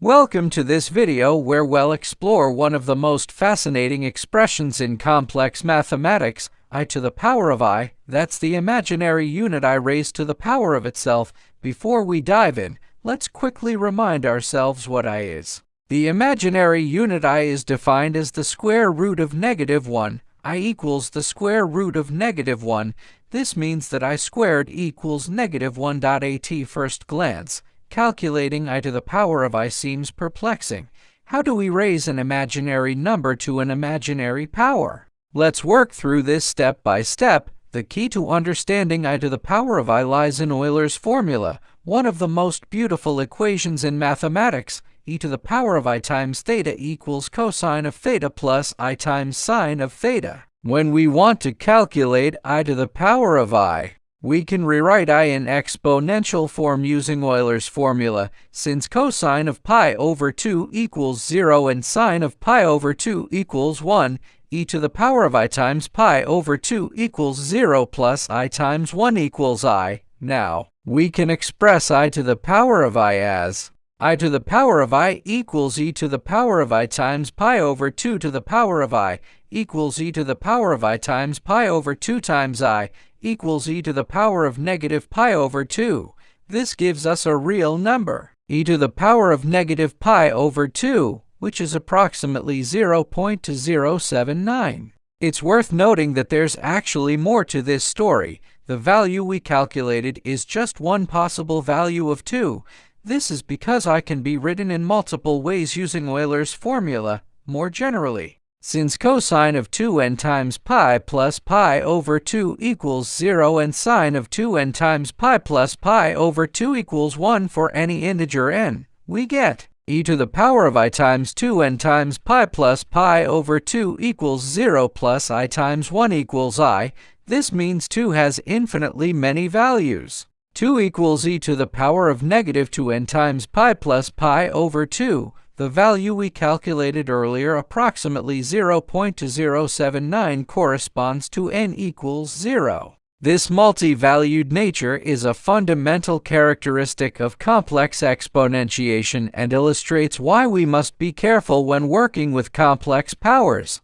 Welcome to this video where we'll explore one of the most fascinating expressions in complex mathematics, I to the power of I. That's the imaginary unit I raised to the power of itself. Before we dive in, let's quickly remind ourselves what I is. The imaginary unit I is defined as the square root of -1. I equals the square root of -1. This means that I squared equals -1. At first glance, calculating I to the power of I seems perplexing. How do we raise an imaginary number to an imaginary power? Let's work through this step by step. The key to understanding I to the power of I lies in Euler's formula, one of the most beautiful equations in mathematics. E to the power of I times theta equals cosine of theta plus I times sine of theta. When we want to calculate I to the power of I, we can rewrite I in exponential form using Euler's formula. Since cosine of pi over 2 equals 0 and sine of pi over 2 equals 1, e to the power of I times pi over 2 equals 0 plus I times 1 equals I. Now, we can express I to the power of I as I to the power of I equals e to the power of I times pi over 2 to the power of I equals e to the power of I times pi over 2 times I equals e to the power of -pi over 2. This gives us a real number, e to the power of -pi over 2, which is approximately 0.079. It's worth noting that there's actually more to this story. The value we calculated is just one possible value of 2. This is because I can be written in multiple ways using Euler's formula. More generally, since cosine of 2n times pi plus pi over 2 equals 0 and sine of 2n times pi plus pi over 2 equals 1 for any integer n, we get e to the power of I times 2n times pi plus pi over 2 equals 0 plus I times 1 equals I. This means 2 has infinitely many values. 2 equals e to the power of -2n times pi plus pi over 2. The value we calculated earlier, approximately 0.079, corresponds to n equals 0. This multi-valued nature is a fundamental characteristic of complex exponentiation and illustrates why we must be careful when working with complex powers.